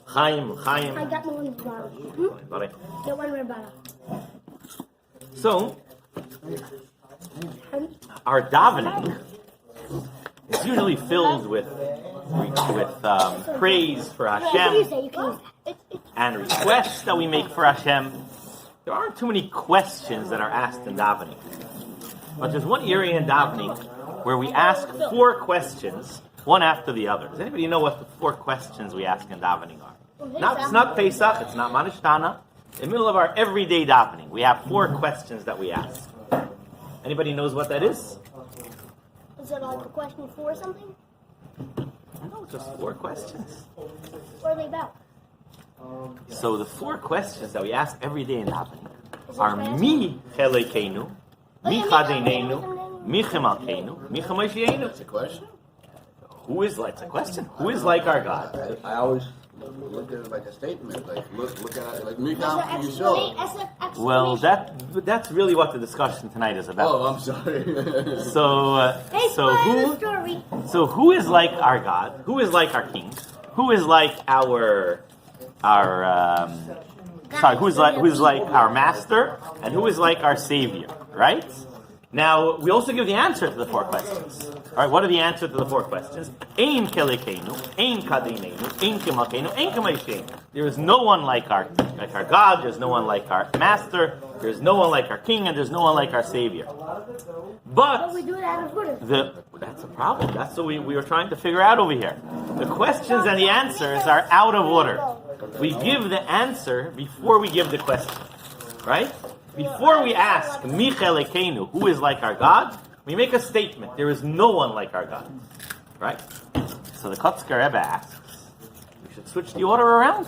Chaim. I got one in the bottle. Get one in the bottle. So, our davening is usually filled with praise for Hashem and requests that we make for Hashem. There aren't too many questions that are asked in davening. But there's one area in davening where we ask 4 questions, one after the other. Does anybody know what the 4 questions we ask in davening are? It's not Pesach, it's not Manishtana. In the middle of our everyday davening, we have 4 questions that we ask. Anybody knows what that is? Is it like a question for something? No, just 4 questions. What are they about? So the 4 questions that we ask every day in davening are Mi Chelekenu, Mi Chadeneinu, Mi Chemalkeinu, Mi Chamashienu. That's a question? Who is like? It's a question. Who is like our God? I always look at it like a statement. Like look at it like me down for yourself. Well, that's really what the discussion tonight is about. Oh, I'm sorry. So who is like our God? Who is like our King? Who is like who is like our Master? And who is like our Savior? Right? Now, we also give the answer to the 4 questions. All right, what are the answers to the 4 questions? Ein kelekenu, ein kadeneinu, ein kemalkeinu, ein kamaisheinu. There is no one like our God. There's no one like our Master. There's no one like our King, and there's no one like our Savior. But we do it out of order. That's a problem. That's what we were trying to figure out over here. The questions and the answers are out of order. We give the answer before we give the question, right? Before we ask, Michel Ekenu, who is like our God, we make a statement. There is no one like our God. Right? So the Kotzker Rebbe asks, we should switch the order around.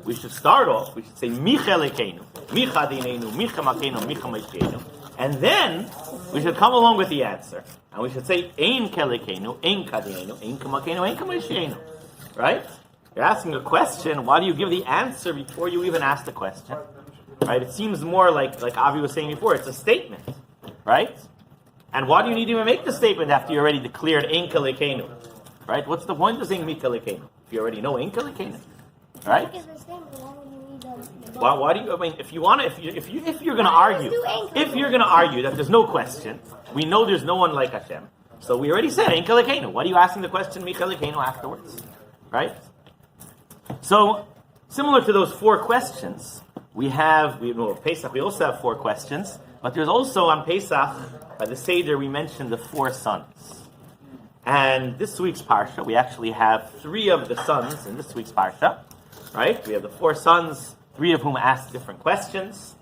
We should start off, we should say, Michel Ekenu, Micha Dinenu, Micha Makenu, Micha Meshenu. And then, we should come along with the answer. And we should say, Ein Kelekenu, Ein Kadinenu, Ein Kamakenu, Ein Kameshenu. Right? You're asking a question, why do you give the answer before you even ask the question? Right? It seems more like Avi was saying before, it's a statement, right? And why do you need to even make the statement after you already declared Ein Kelekenu? Right? What's the point of saying Mi Kelekenu? If you already know Ein Kelekenu, right? Why do you? I mean, if you want to, if you're going to argue, that there's no question, we know there's no one like Hashem. So we already said Ein Kelekenu. Why are you asking the question Mi Kelekenu afterwards? Right? So similar to those 4 questions. Pesach, we also have 4 questions, but there's also on Pesach, by the Seder, we mentioned the 4 sons. And this week's Parsha, we actually have 3 of the sons in this week's Parsha, right? We have the 4 sons, 3 of whom ask different questions.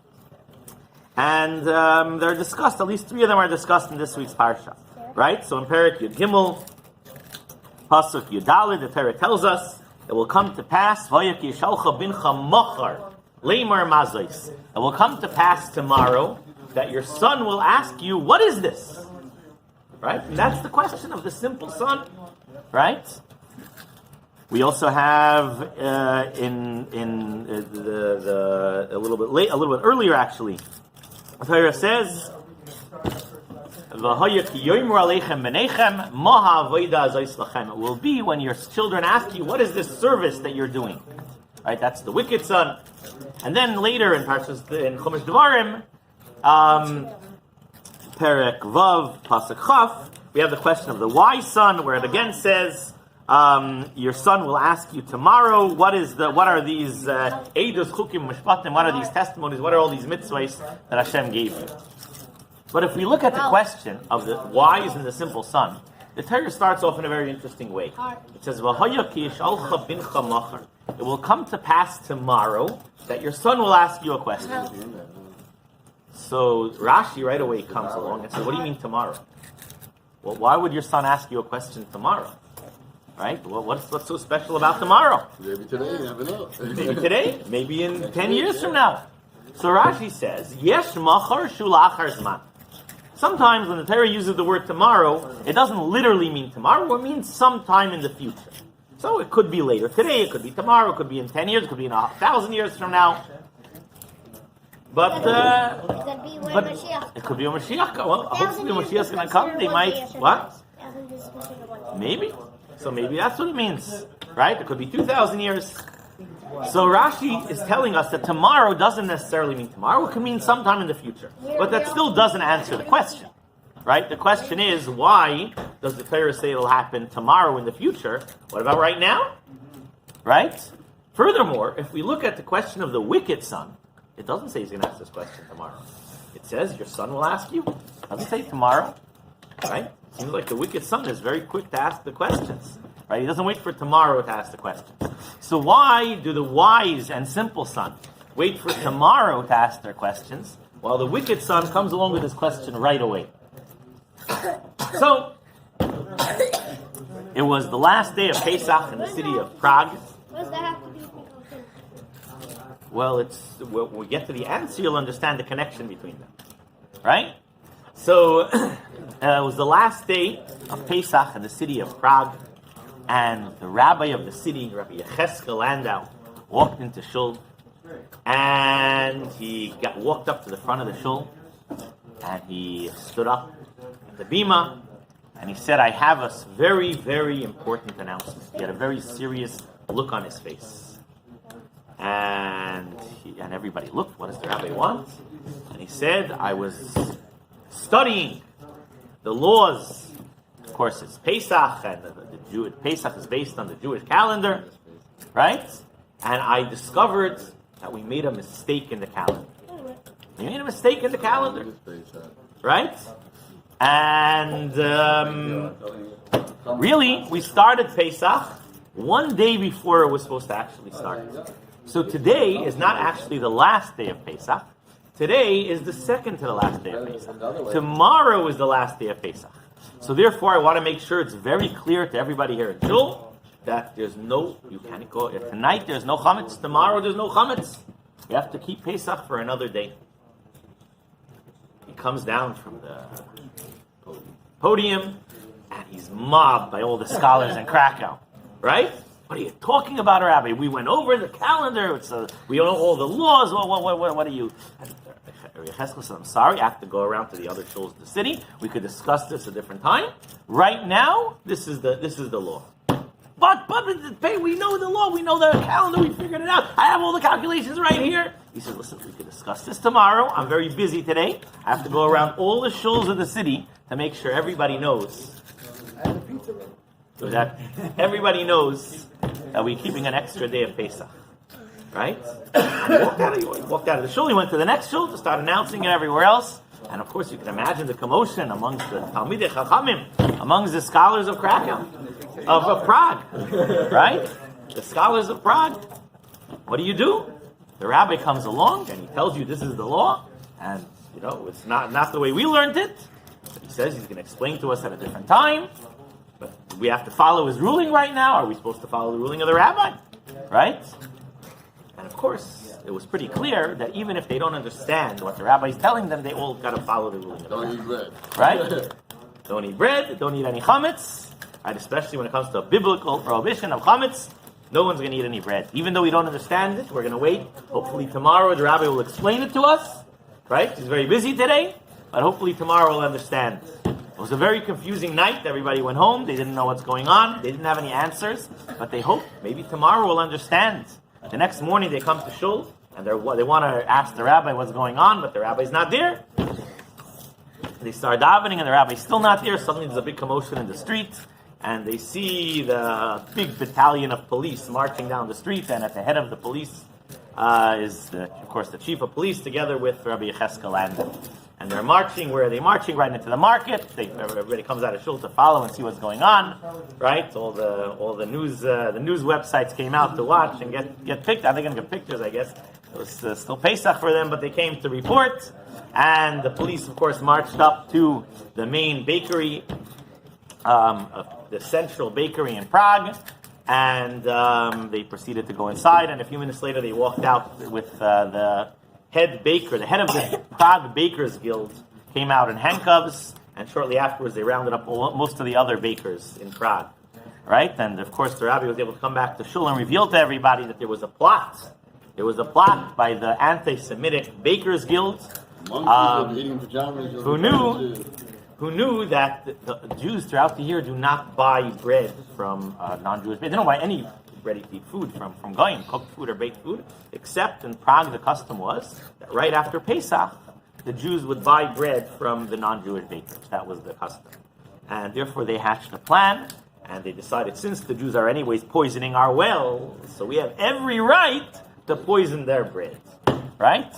And they're discussed, at least 3 of them are discussed in this week's Parsha, right? So in Perek Yud Gimel, Pasuk Yud Daled, the Torah tells us, it will come to pass, Vayik Yishalcha bincha machar, Leimar Mazos. It will come to pass tomorrow that your son will ask you, what is this? Right? And that's the question of the simple son. Right? We also have a little bit earlier actually. The Torah says, it will be when your children ask you, what is this service that you're doing? Right? That's the wicked son. And then later in Parshas, in Chumash Devarim, Perek Vav, Pasuk Chaf, we have the question of the wise son, where it again says, your son will ask you tomorrow, what are these Eidos Chukim Mishpatim, what are these testimonies, what are all these mitzvahs that Hashem gave you? But if we look at the question of the wise and the simple son, the Torah starts off in a very interesting way. It says, it will come to pass tomorrow that your son will ask you a question. So Rashi right away comes along and says, what do you mean tomorrow? Well, why would your son ask you a question tomorrow? Right? Well, what's so special about tomorrow? Maybe today, you never know. Maybe today, maybe in 10 years from now. So Rashi says, Yesh machar shula achar zman. Sometimes when the Torah uses the word tomorrow, it doesn't literally mean tomorrow, it means sometime in the future. So it could be later today, it could be tomorrow, it could be in 10 years, it could be in 1,000 years from now. But it could be a Mashiach. Well, hopefully Mashiach's going to come. They might, what? Maybe. So maybe that's what it means, right? It could be 2,000 years. So Rashi is telling us that tomorrow doesn't necessarily mean tomorrow. It could mean sometime in the future. But that still doesn't answer the question, right? The question is, why does the Torah say it'll happen tomorrow in the future? What about right now? Right? Furthermore, if we look at the question of the wicked son, it doesn't say he's going to ask this question tomorrow. It says your son will ask you. It doesn't say tomorrow, right? Seems like the wicked son is very quick to ask the questions, right? He doesn't wait for tomorrow to ask the questions. So why do the wise and simple son wait for tomorrow to ask their questions, while the wicked son comes along with his question right away? So, it was the last day of Pesach in the city of Prague. What does that have to do with Mikkel? Well, when we get to the answer, you'll understand the connection between them, right? So, it was the last day of Pesach in the city of Prague, and the rabbi of the city, Rabbi Yecheskel Landau, walked into shul, and he walked up to the front of the shul, and he stood up at the bima, and he said, I have a very, very important announcement. He had a very serious look on his face. And everybody looked, what does the rabbi want? And he said, I was studying the laws. Of course, it's Pesach, and Pesach is based on the Jewish calendar, right? And I discovered that we made a mistake in the calendar. We made a mistake in the calendar, right? And really, we started Pesach one day before it was supposed to actually start. So today is not actually the last day of Pesach. Today is the second to the last day of Pesach. Tomorrow is the last day of Pesach. So therefore, I want to make sure it's very clear to everybody here at Shul that you can't go, tonight there's no chametz, tomorrow there's no chametz. You have to keep Pesach for another day. He comes down from the podium, and he's mobbed by all the scholars in Krakow, right? What are you talking about, Rabbi? We went over the calendar. We know all the laws. What are you? Yecheskel said, I'm sorry, I have to go around to the other shuls of the city. We could discuss this a different time. Right now, this is the law. But we know the law. We know the calendar. We figured it out. I have all the calculations right here. He said, listen, we could discuss this tomorrow. I'm very busy today. I have to go around all the shuls of the city to make sure everybody knows that we're keeping an extra day of Pesach. Right? And he walked out of the shul. He went to the next shul to start announcing it everywhere else. And of course, you can imagine the commotion amongst the Talmidei Chachamim, amongst the scholars of Krakow, of Prague. Right? The scholars of Prague. What do? The rabbi comes along and he tells you this is the law. And, it's not the way we learned it. But he says he's going to explain to us at a different time. But we have to follow his ruling right now. Are we supposed to follow the ruling of the rabbi? Right? And of course, it was pretty clear that even if they don't understand what the rabbi is telling them, they all got to follow the ruling of the rabbi. Don't eat bread. Right? Don't eat bread. Don't eat any chametz. Right? Especially when it comes to a biblical prohibition of chametz. No one's going to eat any bread. Even though we don't understand it, we're going to wait. Hopefully tomorrow the rabbi will explain it to us. Right? He's very busy today. But hopefully tomorrow we'll understand. It was a very confusing night. Everybody went home. They didn't know what's going on. They didn't have any answers. But they hope maybe tomorrow we'll understand. The next morning they come to shul and they want to ask the rabbi what's going on, but the rabbi's not there. They start davening and the rabbi's still not there. Suddenly there's a big commotion in the street and they see the big battalion of police marching down the street, and at the head of the police is, of course, the chief of police together with Rabbi Yecheskel Landau. And they're marching. Where are they marching? Right into the market. Everybody comes out of shul to follow and see what's going on, right? All the news websites came out to watch and get picked. They're going to get pictures, I guess. It was still Pesach for them, but they came to report. And the police, of course, marched up to the main bakery, the central bakery in Prague, and they proceeded to go inside. And a few minutes later, they walked out with the head baker, the head of the Prague Bakers Guild, came out in handcuffs, and shortly afterwards they rounded up most of the other bakers in Prague. Right? And of course the rabbi was able to come back to shul and reveal to everybody that there was a plot. There was a plot by the anti-Semitic Bakers Guild, who who knew that the Jews throughout the year do not buy bread from non-Jewish. They don't buy any ready-to-eat food from Goyim, cooked food or baked food, except in Prague the custom was that right after Pesach, the Jews would buy bread from the non-Jewish bakers. That was the custom. And therefore they hatched a plan, and they decided, since the Jews are anyways poisoning our wells, so we have every right to poison their bread. Right?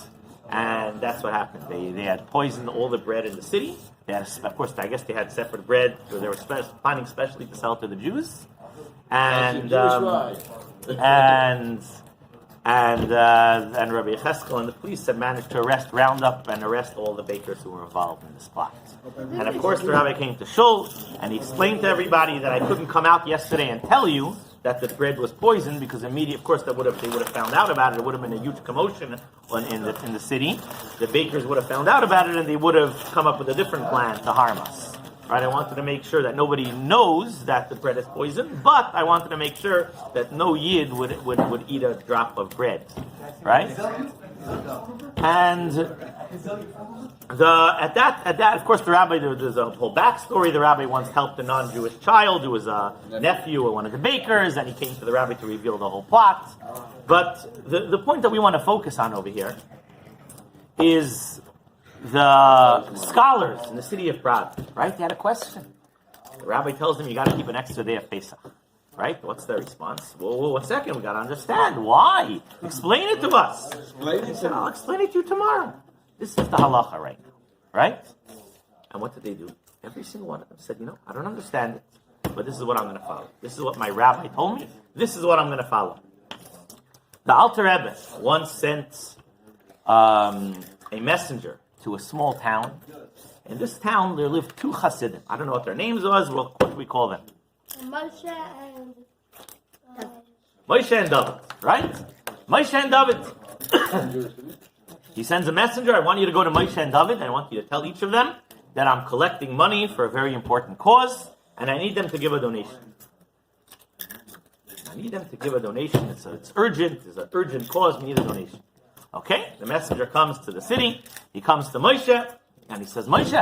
And that's what happened. They had poisoned all the bread in the city. They had, of course, I guess they had separate bread, so they were planning specially to sell to the Jews. And Rabbi Yecheskel and the police had managed to round up and arrest all the bakers who were involved in this plot. And of course, the rabbi came to Shul, and he explained to everybody that I couldn't come out yesterday and tell you that the bread was poisoned, because immediately, of course, they would have found out about it. It would have been a huge commotion in the city. The bakers would have found out about it, and they would have come up with a different plan to harm us. Right? I wanted to make sure that nobody knows that the bread is poisoned, but I wanted to make sure that no Yid would eat a drop of bread. Right? And at that, of course, the rabbi, there's a whole backstory. The rabbi once helped a non-Jewish child who was a nephew of one of the bakers, and he came to the rabbi to reveal the whole plot. But the point that we want to focus on over here is the scholars in the city of Prague, right? They had a question. The rabbi tells them, you got to keep an extra day of Pesach. Right? What's their response? Whoa, 1 second. We got to understand. Why? Explain it to us. I'll explain it to you tomorrow. This is the halacha right now. Right? And what did they do? Every single one of them said, I don't understand it, but this is what I'm going to follow. This is what my rabbi told me. This is what I'm going to follow. The Alter Rebbe once sent a messenger to a small town. In this town, there lived 2 Hasidim. I don't know what their names was. What do we call them? Moshe and David, right? Moshe and David. He sends a messenger. I want you to go to Moshe and David. I want you to tell each of them that I'm collecting money for a very important cause, and I need them to give a donation. It's urgent. It's an urgent cause. We need a donation. Okay? The messenger comes to the city. He comes to Moshe, and he says, Moshe,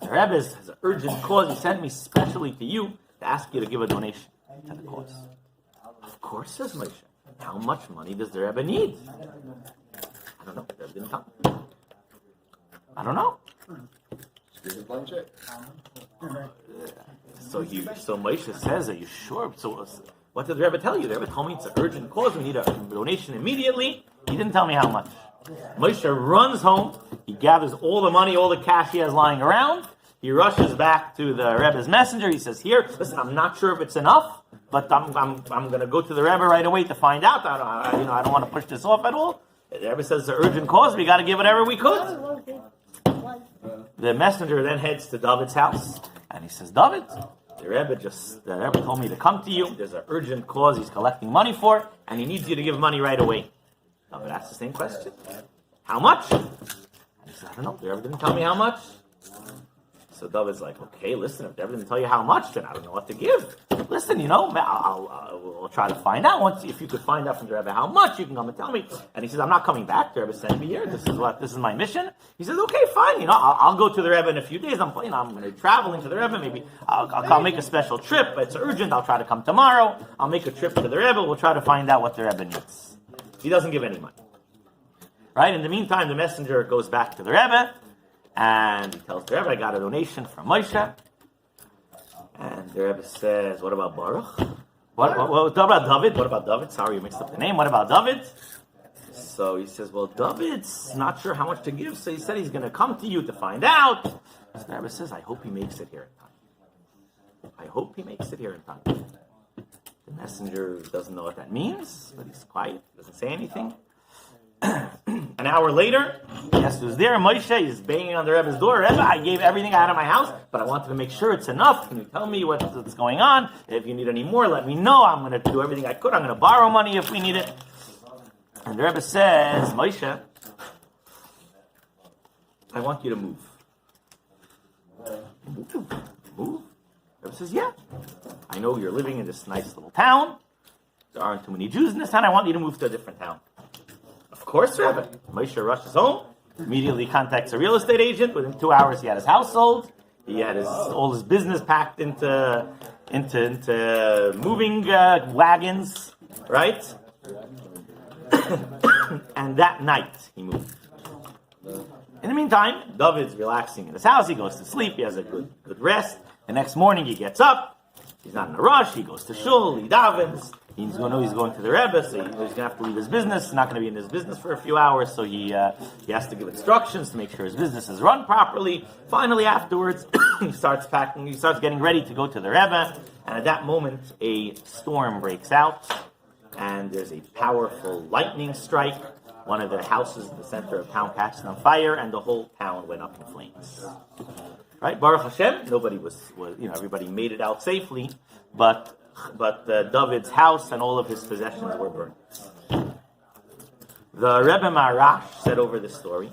the Rebbe has an urgent cause. He sent me specially to you to ask you to give a donation to the cause. Of course, says Moshe. How much money does the Rebbe need? I don't know. The Rebbe didn't tell me. I don't know. So Moshe says, are you sure? So what did the Rebbe tell you? The Rebbe told me it's an urgent cause. We need a donation immediately. He didn't tell me how much. Moshe runs home. He gathers all the money, all the cash he has lying around. He rushes back to the Rebbe's messenger. He says, here, listen, I'm not sure if it's enough, but I'm going to go to the Rebbe right away to find out. I don't want to push this off at all. The Rebbe says it's an urgent cause. We got to give whatever we could. The messenger then heads to David's house, and he says, David, the Rebbe told me to come to you. There's an urgent cause he's collecting money for, and he needs you to give money right away. David asks the same question. How much? And he says, I don't know. The Rebbe didn't tell me how much. So David's like, okay, listen, if the Rebbe didn't tell you how much, then I don't know what to give. Listen, we'll try to find out. If you could find out from the Rebbe how much, you can come and tell me. And he says, I'm not coming back. The Rebbe sent me here. This is my mission. He says, okay, fine. I'll go to the Rebbe in a few days. I'm going to be traveling to the Rebbe. Maybe I'll make a special trip. It's urgent. I'll try to come tomorrow. I'll make a trip to the Rebbe. We'll try to find out what the Rebbe needs. He doesn't give any money. Right? In the meantime, the messenger goes back to the Rebbe. And he tells the Rebbe, I got a donation from Moshe. And the Rebbe says, what about Baruch? What about David? What about David? Sorry, you mixed up the name. What about David? So he says, well, David's not sure how much to give, so he said he's going to come to you to find out. So the Rebbe says, I hope he makes it here in time. The messenger doesn't know what that means, but he's quiet, doesn't say anything. An hour later, guess who's there? Moshe is banging on the Rebbe's door. Rebbe, I gave everything I had in my house, but I wanted to make sure it's enough. Can you tell me what's going on? If you need any more, let me know. I'm going to do everything I could. I'm going to borrow money if we need it. And the Rebbe says, Moshe, I want you to move. Move? The Rebbe says, yeah. I know you're living in this nice little town. There aren't too many Jews in this town. I want you to move to a different town. Of course, Rebbe. Moshe rushes home, immediately contacts a real estate agent. Within 2 hours, he had his house sold. He had all his business packed into moving wagons, right? And that night he moved. In the meantime, David's relaxing in his house. He goes to sleep. He has a good rest. The next morning he gets up. He's not in a rush. He goes to shul. He davens. He's going to the Rebbe, so he's going to have to leave his business. He's not going to be in his business for a few hours, so he has to give instructions to make sure his business is run properly. Finally, afterwards, he starts packing. He starts getting ready to go to the Rebbe, and at that moment, a storm breaks out, and there's a powerful lightning strike. One of the houses in the center of town catches on fire, and the whole town went up in flames. Right, Baruch Hashem. Nobody everybody made it out safely, but David's house and all of his possessions were burned. The Rebbe Marash said over this story,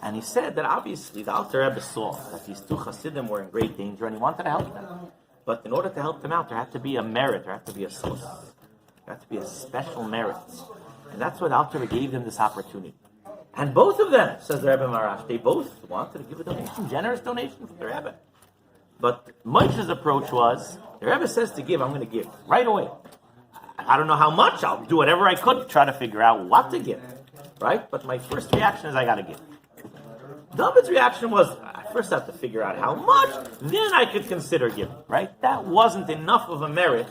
and he said that obviously the Alter Rebbe saw that these two Hasidim were in great danger, and he wanted to help them. But in order to help them out, there had to be a merit, there had to be a source, there had to be a special merit, and that's what Alter Rebbe gave them this opportunity. And both of them, says the Rebbe Marash, they both wanted to give a donation, generous donation for the Rebbe. But Moshe's approach was, the Rebbe says to give, I'm going to give right away. I don't know how much, I'll do whatever I could to try to figure out what to give, right? But my first reaction is I got to give. David's reaction was, I first have to figure out how much, then I could consider giving, right? That wasn't enough of a merit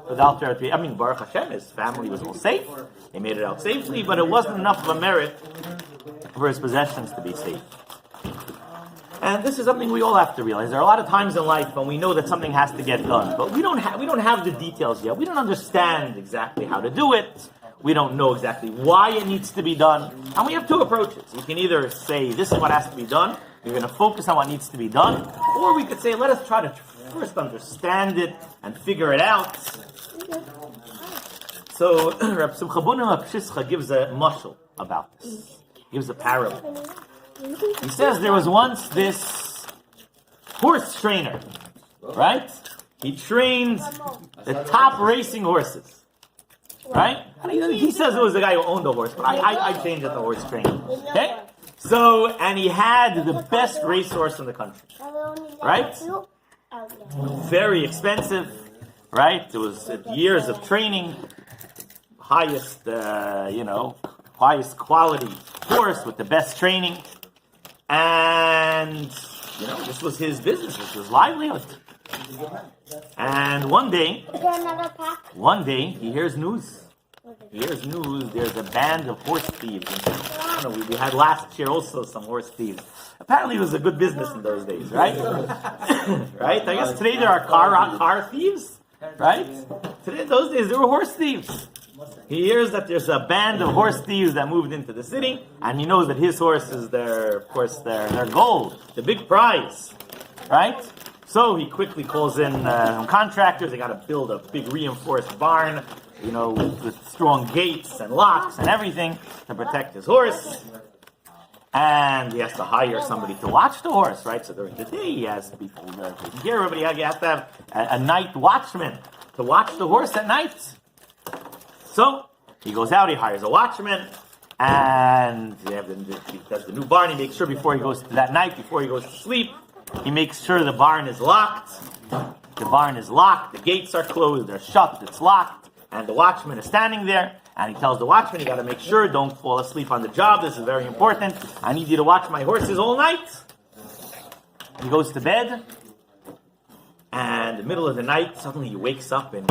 for the Alter Rebbe. I mean, Baruch Hashem, his family was all safe. They made it out safely, but it wasn't enough of a merit for his possessions to be safe. And this is something we all have to realize. There are a lot of times in life when we know that something has to get done, but we don't have the details yet. We don't understand exactly how to do it. We don't know exactly why it needs to be done. And we have two approaches. We can either say, this is what has to be done. We're going to focus on what needs to be done. Or we could say, let us try to first understand it and figure it out. So, Reb Simcha Bunim Apshischa gives a mashal about this. He gives a parable. He says there was once this horse trainer, right? He trained the top racing horses, right? He says it was the guy who owned the horse, but I changed it to horse trainer. Okay? So, and he had the best racehorse in the country, right? Very expensive, right? It was years of training, highest quality horse with the best training. And, this was his business, this was his livelihood. And one day, he hears news. There's a band of horse thieves. We had last year also some horse thieves. Apparently it was a good business in those days, right? Right? I guess today there are car thieves, right? Today, in those days, there were horse thieves. He hears that there's a band of horse thieves that moved into the city, and he knows that his horse is their gold, the big prize, right? So he quickly calls in contractors. They got to build a big reinforced barn, with strong gates and locks and everything to protect his horse. And he has to hire somebody to watch the horse, right? So during the day, he has people taking care of it. He has to have a night watchman to watch the horse at night. So he goes out, he hires a watchman, and he does the new barn. He makes sure before he goes to sleep, he makes sure the barn is locked. The barn is locked, the gates are closed, they're shut, it's locked, and the watchman is standing there, and he tells the watchman, you got to make sure, don't fall asleep on the job, this is very important. I need you to watch my horses all night. He goes to bed, and in the middle of the night, suddenly he wakes up in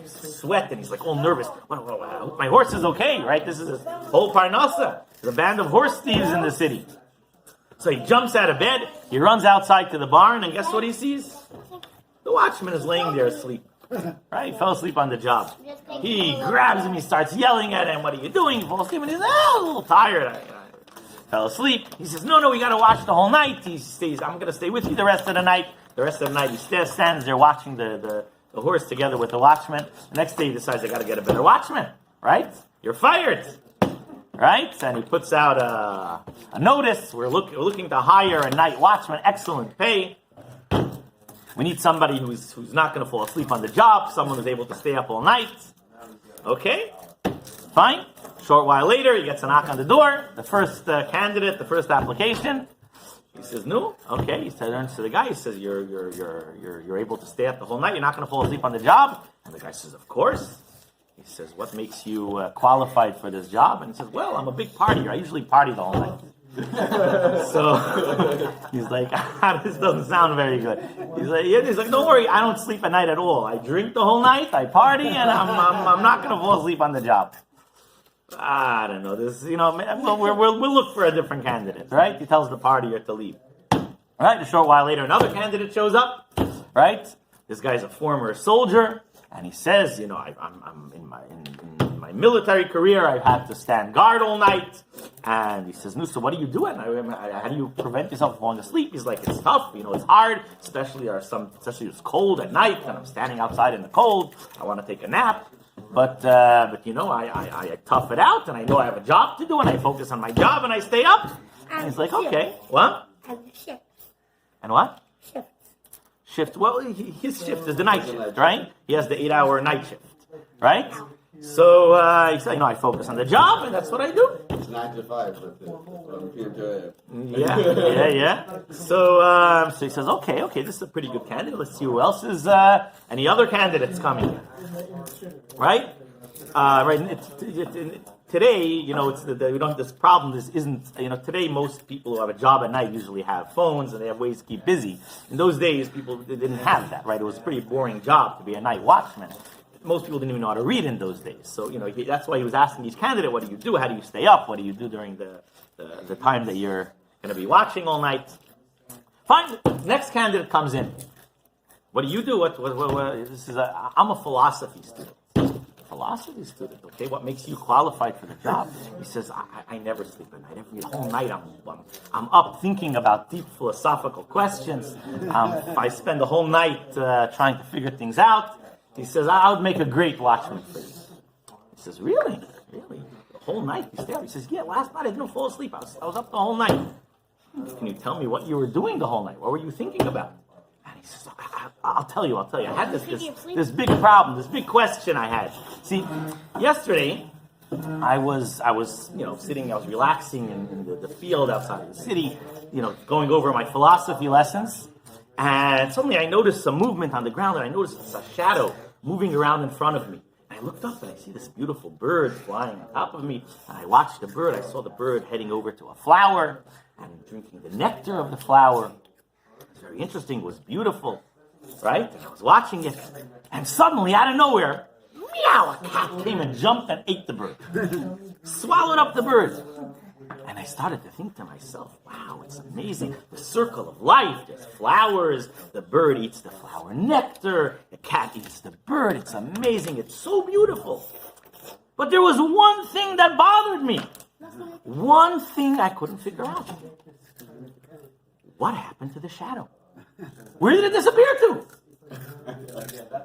sweat, and he's like all nervous. I hope my horse is okay, right? This is a whole parnasa. There's a band of horse thieves in the city. So he jumps out of bed, he runs outside to the barn, and guess what he sees? The watchman is laying there asleep. Right? He fell asleep on the job. He grabs him, he starts yelling at him, what are you doing? He falls asleep, and he's a little tired. I fell asleep. He says, no, we got to watch the whole night. He says, I'm going to stay with you the rest of the night. The rest of the night he stands there watching the horse together with the watchman. The next day he decides, I got to get a better watchman. Right? You're fired. Right? And he puts out a notice. We're looking to hire a night watchman. Excellent pay. We need somebody who's not going to fall asleep on the job. Someone who's able to stay up all night. Okay? Fine. Short while later, he gets a knock on the door. The first candidate, the first application. He says, no, okay. He turns to the guy. He says, you're able to stay up the whole night. You're not going to fall asleep on the job. And the guy says, of course. He says, what makes you qualified for this job? And he says, well, I'm a big partier. I usually party the whole night. So he's like, this doesn't sound very good. He's like, don't worry, I don't sleep at night at all. I drink the whole night, I party, and I'm not going to fall asleep on the job. I don't know. This, we'll look for a different candidate, right? He tells the partier to leave. Right? A short while later, another candidate shows up. Right? This guy's a former soldier, and he says, I'm in my military career, I've had to stand guard all night. And he says, no, so what do you do at night? How do you prevent yourself from falling asleep? He's like, it's tough, it's hard, especially it's cold at night, and I'm standing outside in the cold. I want to take a nap. But I tough it out, and I know I have a job to do, and I focus on my job, and I stay up. And he's like, okay, what? And shift. And what? Shift. Well, his shift is the night shift, right? He has the 8-hour night shift, right? So he said, I focus on the job, and that's what I do. It's 9 to 5, but from PM to AM. Yeah. So he says, okay, this is a pretty good candidate. Let's see who else is. Any other candidates coming? Right? Today, we don't have this problem. This isn't, today most people who have a job at night usually have phones and they have ways to keep busy. In those days, people didn't have that, right? It was a pretty boring job to be a night watchman. Most people didn't even know how to read in those days. So, that's why he was asking each candidate, what do you do? How do you stay up? What do you do during the time that you're going to be watching all night? Fine. Next candidate comes in. What do you do? I'm a philosophy student. Philosophy student, okay? What makes you qualified for the job? He says, I never sleep at night. Every whole night I'm up thinking about deep philosophical questions. I spend the whole night trying to figure things out. He says, I would make a great watchman for you. He says, really? The whole night you stay up? He says, yeah, last night I didn't fall asleep. I was up the whole night. Can you tell me what you were doing the whole night? What were you thinking about? And he says, I'll tell you. I had this big problem, this big question I had. See, yesterday, I was sitting, I was relaxing in the field outside of the city, going over my philosophy lessons. And suddenly I noticed some movement on the ground, and I noticed it's a shadow moving around in front of me. And I looked up and I see this beautiful bird flying on top of me. And I watched the bird. I saw the bird heading over to a flower and drinking the nectar of the flower. It was very interesting. It was beautiful, right? And I was watching it. And suddenly, out of nowhere, meow, a cat came and jumped and ate the bird. Swallowed up the bird. And I started to think to myself, wow, it's amazing. The circle of life. There's flowers. The bird eats the flower nectar. The cat eats the bird. It's amazing. It's so beautiful. But there was one thing that bothered me. One thing I couldn't figure out. What happened to the shadow? Where did it disappear to?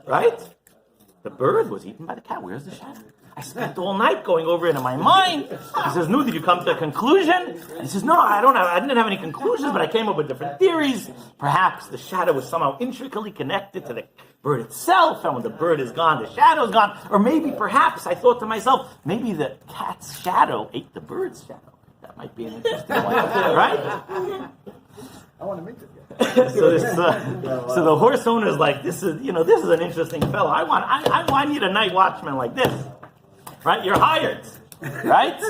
Right? The bird was eaten by the cat. Where's the shadow? I spent all night going over it in my mind. He says, no, did you come to a conclusion? And he says, no, I didn't have any conclusions, but I came up with different theories. Perhaps the shadow was somehow intricately connected to the bird itself, and when the bird is gone, the shadow is gone. Or perhaps, I thought to myself, maybe the cat's shadow ate the bird's shadow. That might be an interesting one, right? I want to meet this guy. So the horse owner is like, this is an interesting fellow. I need a night watchman like this. Right? You're hired. Right?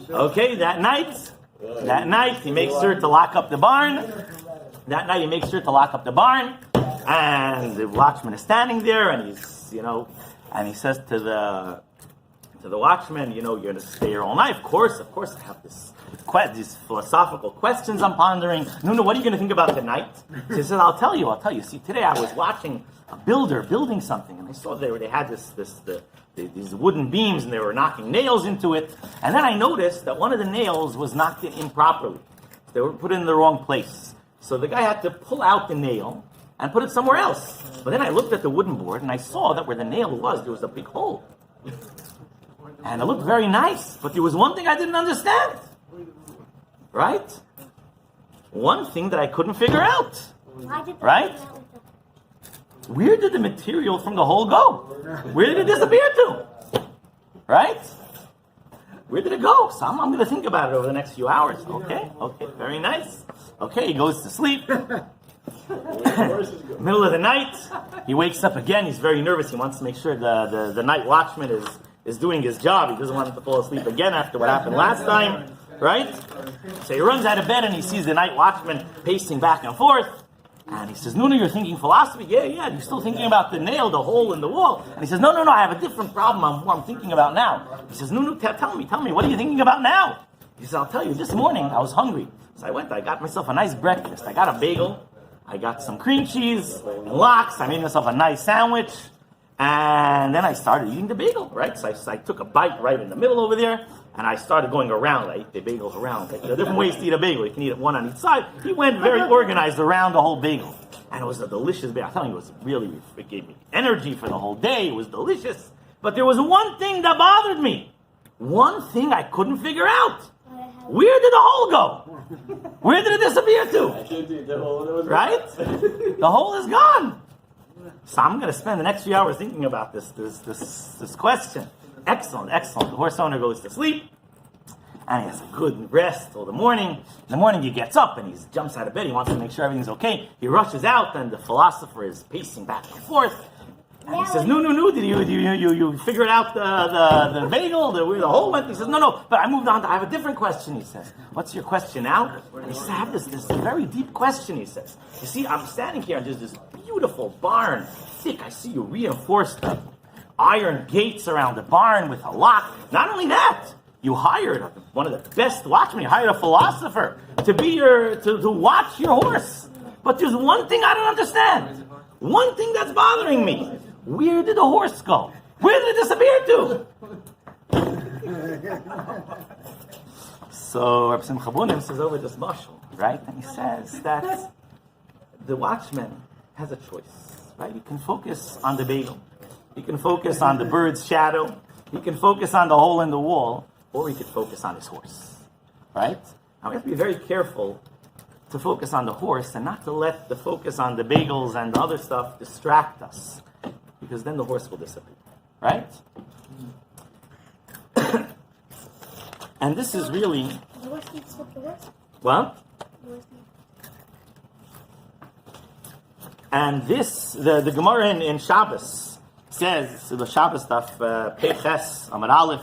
Okay, that night, he makes sure to lock up the barn. And the watchman is standing there, and and he says to the watchman, you're going to stay here all night. Of course, I have these philosophical questions I'm pondering. No, what are you going to think about tonight? He says, I'll tell you. See, today I was watching a builder building something, and I saw they had these wooden beams, and they were knocking nails into it. And then I noticed that one of the nails was knocked in improperly. They were put in the wrong place. So the guy had to pull out the nail and put it somewhere else. But then I looked at the wooden board, and I saw that where the nail was, there was a big hole. And it looked very nice, but there was one thing I didn't understand. Right? One thing that I couldn't figure out. Right? Where did the material from the hole go? Where did it disappear to? Right? Where did it go? So I'm going to think about it over the next few hours. Okay, very nice. Okay, he goes to sleep. Middle of the night, he wakes up again. He's very nervous. He wants to make sure the night watchman is doing his job. He doesn't want him to fall asleep again after what happened last time, right? So he runs out of bed and he sees the night watchman pacing back and forth. And he says, Nunu, you're thinking philosophy? Yeah, you're still thinking about the nail, the hole in the wall. And he says, no, I have a different problem I'm thinking about now. He says, Nunu, tell me, what are you thinking about now? He says, I'll tell you, this morning I was hungry. So I got myself a nice breakfast. I got a bagel, I got some cream cheese and lox, I made myself a nice sandwich, and then I started eating the bagel, right? So I took a bite right in the middle over there, and I started going around. I ate the bagels around. There are different ways to eat a bagel. You can eat it one on each side. He went very organized around the whole bagel. And it was a delicious bagel. I'm telling you, it gave me energy for the whole day. It was delicious. But there was one thing that bothered me. One thing I couldn't figure out. Where did the hole go? Where did it disappear to? Right? The hole is gone. So I'm going to spend the next few hours thinking about this question. Excellent. The horse owner goes to sleep, and he has a good rest till the morning. In the morning, he gets up and he jumps out of bed. He wants to make sure everything's okay. He rushes out, and the philosopher is pacing back and forth. And he says, "No, did you figure out the bagel, where the hole went?" He says, "No, but I moved on. I have a different question." He says, "What's your question now?" And he says, "I have this very deep question." He says, "You see, I'm standing here, and there's this beautiful barn, thick. I see you reinforced the iron gates around the barn with a lock. Not only that, you hired one of the best watchmen. You hired a philosopher to watch your horse. But there's one thing I don't understand. One thing that's bothering me. Where did the horse go? Where did it disappear to?" So Reb Simcha Bunim says over this mashal, right? And he says that the watchman has a choice, right? He can focus on the bagel. He can focus on the bird's shadow. He can focus on the hole in the wall, or he could focus on his horse, right? Now we have to be very careful to focus on the horse and not to let the focus on the bagels and the other stuff distract us, because then the horse will disappear, right? And this is really... The horse needs with the horse? What? And this, the Gemara in Shabbos says, so the Shabbos stuff, Parshas Amar Aleph,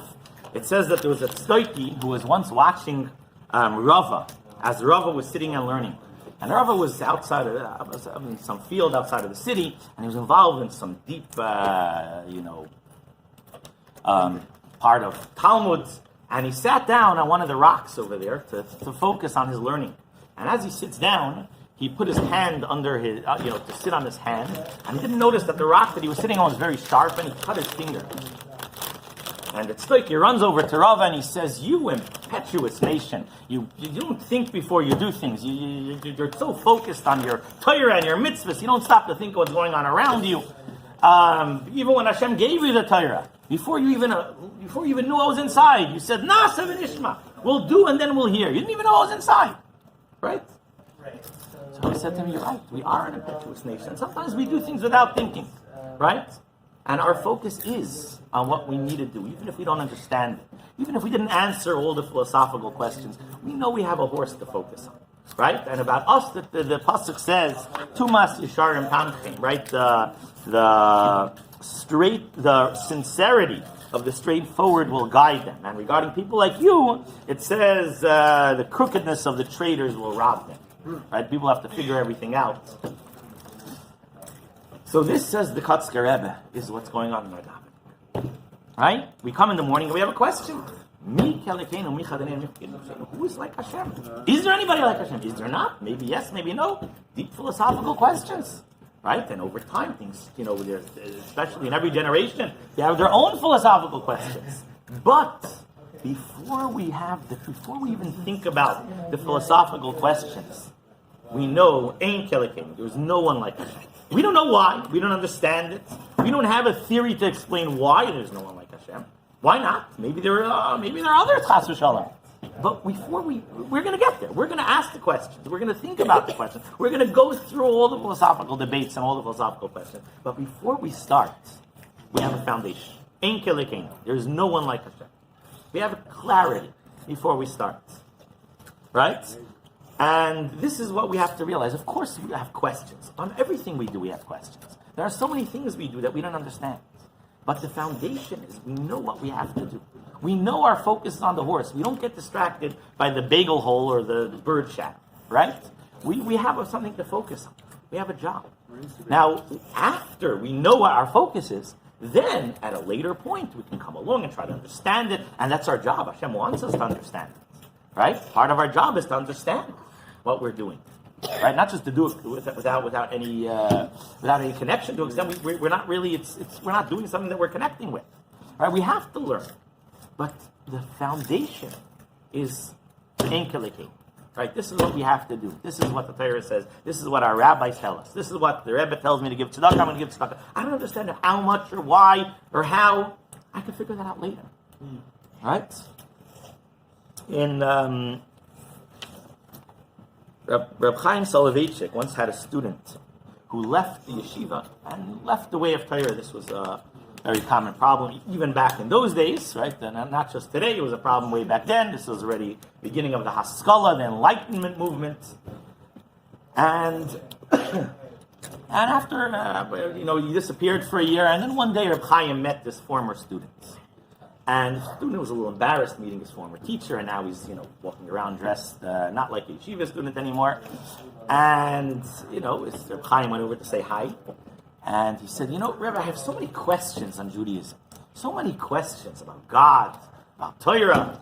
it says that there was a tzdoiki who was once watching Rava, as Rava was sitting and learning. And Rava was outside of in some field outside of the city, and he was involved in some deep, part of Talmud. And he sat down on one of the rocks over there to focus on his learning. And as he sits down, he put his hand under his, to sit on his hand, and he didn't notice that the rock that he was sitting on was very sharp, and he cut his finger. And it's like he runs over to Rava and he says, "You impetuous nation, you don't think before you do things. You're so focused on your Torah and your mitzvahs, you don't stop to think what's going on around you. Even when Hashem gave you the Torah, before you even knew what was inside, you said, Na'aseh v'nishma, we'll do and then we'll hear. You didn't even know what was inside, right?" So I said to him, "You're right. We are an impetuous nation. Sometimes we do things without thinking, right? And our focus is on what we need to do, even if we don't understand it. Even if we didn't answer all the philosophical questions, we know we have a horse to focus on, right? And about us, the pasuk says, Tumas Yisharim Tamchim, right? The sincerity of the straightforward will guide them. And regarding people like you, it says the crookedness of the traitors will rob them, right? People have to figure everything out. So this, says the Kotzker Rebbe, is what's going on in our davening. Right? We come in the morning and we have a question. Who is like Hashem? Is there anybody like Hashem? Is there not? Maybe yes, maybe no. Deep philosophical questions. Right? And over time, things, there's, especially in every generation, they have their own philosophical questions. But before we even think about the philosophical questions, we know Ein Kelikeinu. There's no one like Hashem. We don't know why. We don't understand it. We don't have a theory to explain why there's no one like Hashem. Why not? Maybe there are others, Chas v'Shalom. But before we're going to get there. We're going to ask the questions. We're going to think about the questions. We're going to go through all the philosophical debates and all the philosophical questions. But before we start, we have a foundation. Ein Kelikeinu. There's no one like Hashem. We have clarity before we start. Right? And this is what we have to realize. Of course, we have questions. On everything we do, we have questions. There are so many things we do that we don't understand. But the foundation is we know what we have to do. We know our focus is on the horse. We don't get distracted by the bagel hole or the bird shack, right? We have something to focus on. We have a job. Now, after we know what our focus is, then at a later point, we can come along and try to understand it. And that's our job. Hashem wants us to understand it, right? Part of our job is to understand what we're doing. Right, not just to do it without any connection to it. Because then we're not really we're not doing something that we're connecting with. Right, we have to learn, but the foundation is enkeleke. Right, this is what we have to do. This is what the Torah says. This is what our rabbis tell us. This is what the Rebbe tells me to give tzedakah. I'm going to give tzedakah. I don't understand how much or why or how. I can figure that out later. Right? In Reb Chaim Soloveitchik once had a student who left the yeshiva and left the way of Torah. This was a very common problem, even back in those days, right? And not just today, it was a problem way back then. This was already beginning of the Haskalah, the Enlightenment movement. And after, he disappeared for a year, and then one day Reb Chaim met this former student. And the student was a little embarrassed meeting his former teacher, and now he's, walking around dressed not like a yeshiva student anymore. And, Reb Chaim went over to say hi. And he said, Rebbe, I have so many questions on Judaism. So many questions about God, about Torah.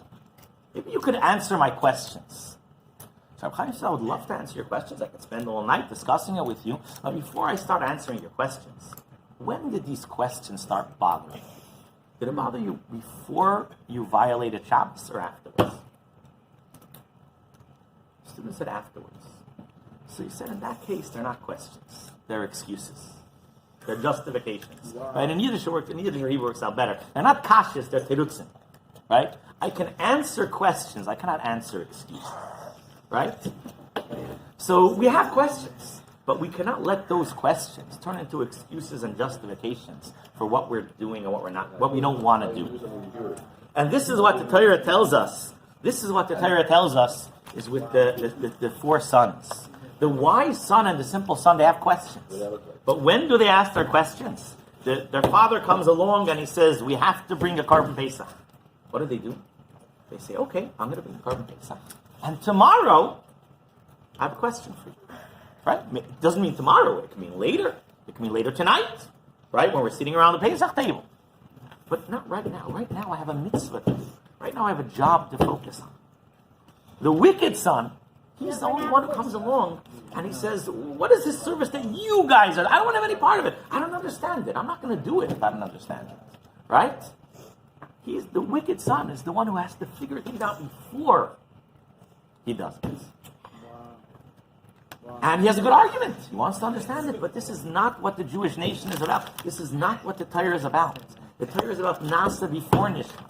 Maybe you could answer my questions. So Reb Chaim said, I would love to answer your questions. I could spend all night discussing it with you. But before I start answering your questions, when did these questions start bothering you? Did it bother you before you violated Shabbos or afterwards? The student said afterwards. So he said, in that case, they're not questions. They're excuses. They're justifications. Right? In Yiddish, or Hebrew works out better. They're not kashas, they're terutzim. Right? I can answer questions. I cannot answer excuses. Right? So we have questions. But we cannot let those questions turn into excuses and justifications for what we're doing and what we don't want to do. And this is what the Torah tells us. This is what the Torah tells us is with the four sons. The wise son and the simple son, they have questions. But when do they ask their questions? Their father comes along and he says, we have to bring a carbon pesach. What do? They say, okay, I'm going to bring a carbon pesach. And tomorrow, I have a question for you. Right? It doesn't mean tomorrow. It can mean later. It can mean later tonight. Right? When we're sitting around the Pesach table. But not right now. Right now I have a mitzvah to do. Right now I have a job to focus on. The wicked son, he's the only one who comes along and he says, what is this service that you guys are? I don't want to have any part of it. I don't understand it. I'm not going to do it if I don't understand it. Right? He's the wicked son is the one who has to figure things out before he does it. And he has a good argument. He wants to understand it, but this is not what the Jewish nation is about. This is not what the Torah is about. The Torah is about Nasa before Nishma.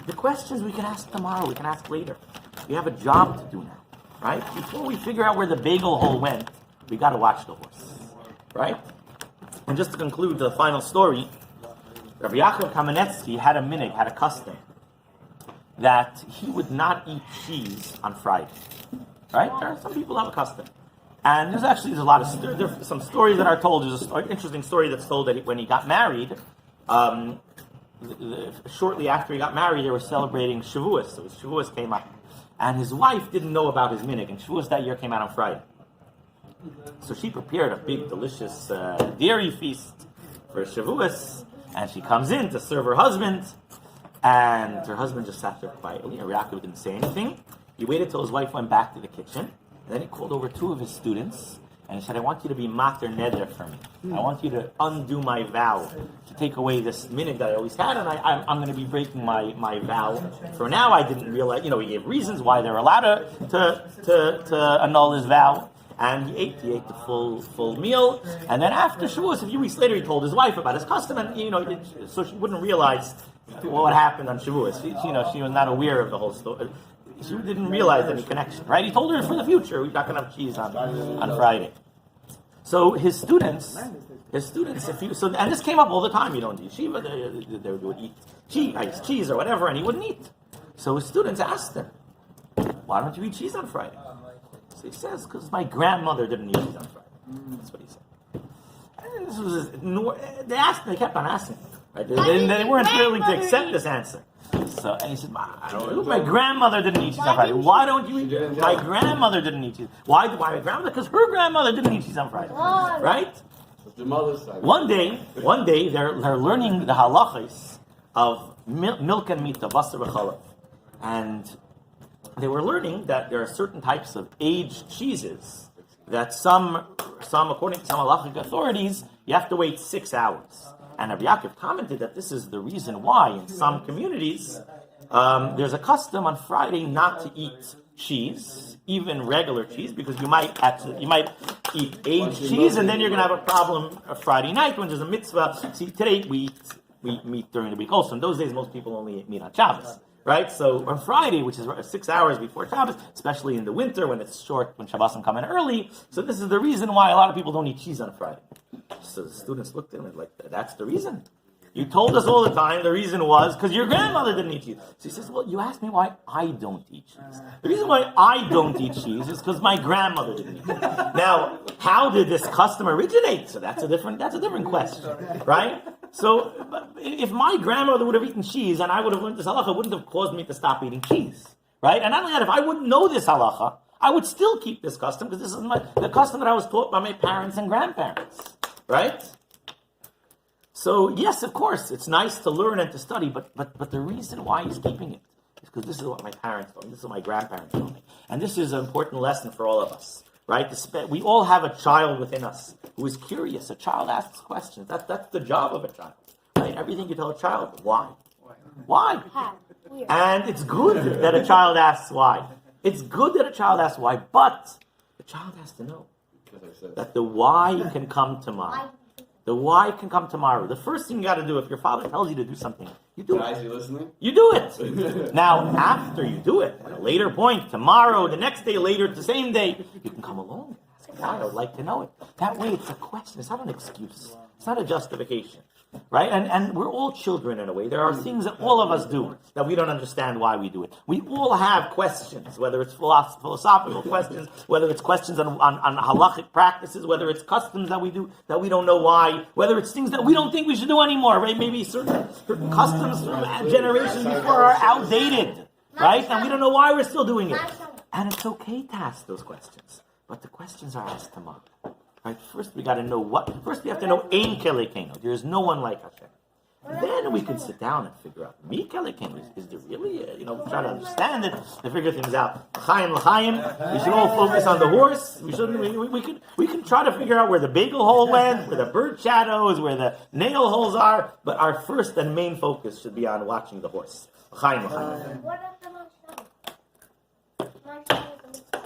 The questions we can ask tomorrow, we can ask later. We have a job to do now, right? Before we figure out where the bagel hole went, we got to watch the horse, right? And just to conclude the final story, Rabbi Yaakov Kamenetsky had a custom that he would not eat cheese on Friday, right? There are some people who have a custom. And there's a lot of there's some stories that are told. There's an interesting story that's told that when he got married, shortly after he got married, they were celebrating Shavuos. So Shavuos came up, and his wife didn't know about his minhag, and Shavuos that year came out on Friday. So she prepared a big, delicious dairy feast for Shavuos, and she comes in to serve her husband, and her husband just sat there quietly. Yaakov didn't say anything. He waited till his wife went back to the kitchen. And then he called over two of his students, and he said, I want you to be mater neder for me. I want you to undo my vow, to take away this minhag that I always had, and I'm going to be breaking my vow. For now, I didn't realize, he gave reasons why they're allowed to annul his vow. And he ate the full meal. And then after Shavuos, a few weeks later, he told his wife about his custom, and, so she wouldn't realize what happened on Shavuos. She was not aware of the whole story. She didn't realize any connection, right? He told her for the future, we're not going to have cheese on Friday. So his students, and this came up all the time, in yeshiva, they would eat cheese or whatever, and he wouldn't eat. So his students asked him, why don't you eat cheese on Friday? So he says, because my grandmother didn't eat cheese on Friday. That's what he said. And this was they kept on asking. Right? They weren't willing to accept this answer. So, and he said, my grandmother didn't eat cheese on Friday. Why don't you eat? My grandmother didn't eat cheese. Why my grandmother? Because her grandmother didn't eat cheese on Friday. Right? The mother's side. One day, they're learning the halachas of milk and meat, of basar v'chalav. And they were learning that there are certain types of aged cheeses that some according to some halachic authorities, you have to wait 6 hours. And Rabbi Yaakov commented that this is the reason why in some communities there's a custom on Friday not to eat cheese, even regular cheese, because you might eat aged cheese, and then you're going to have a problem Friday night when there's a mitzvah. See, today we eat meat during the week also. In those days, most people only eat meat on Shabbos. Right? So on Friday, which is 6 hours before Shabbos, especially in the winter when it's short, when Shabbosim come in early, so this is the reason why a lot of people don't eat cheese on Friday. So the students looked at him and like, that's the reason? You told us all the time the reason was because your grandmother didn't eat cheese. So he says, well, you asked me why I don't eat cheese. The reason why I don't eat cheese is because my grandmother didn't eat cheese. Now, how did this custom originate? So that's a different question, right? So if my grandmother would have eaten cheese and I would have learned this halacha, it wouldn't have caused me to stop eating cheese, right? And not only that, if I wouldn't know this halacha, I would still keep this custom because this is the custom that I was taught by my parents and grandparents, right? So yes, of course, it's nice to learn and to study, but the reason why he's keeping it is because this is what my parents told me, this is what my grandparents told me, and this is an important lesson for all of us, right? We all have a child within us who is curious. A child asks questions. That's the job of a child, right? Everything you tell a child, why? And it's good that a child asks why. It's good that a child asks why, but the child has to know that the why can come tomorrow. The why can come tomorrow. The first thing you got to do, if your father tells you to do something, you do it. Guys, you listening? You do it. Now, after you do it, at a later point, tomorrow, the next day, later, the same day, you can come along and ask why. I would like to know it. That way, it's a question. It's not an excuse. It's not a justification. Right? And we're all children in a way. There are things that all of us do that we don't understand why we do it. We all have questions, whether it's philosophical questions, whether it's questions on halachic practices, whether it's customs that we do that we don't know why, whether it's things that we don't think we should do anymore, right? Maybe certain customs from generations before are outdated, right? And we don't know why we're still doing it. And it's okay to ask those questions, but the questions are asked tomorrow. Right? First, we got to know what. First, we have to know Ein Kelekeno. There is no one like Hashem. Then we can sit down and figure out Mi Kelekeno. Is there really? Try to understand it and figure things out. L'chaim. We should all focus on the horse. We can try to figure out where the bagel hole went, where the bird shadows, where the nail holes are. But our first and main focus should be on watching the horse. L'chaim. What about the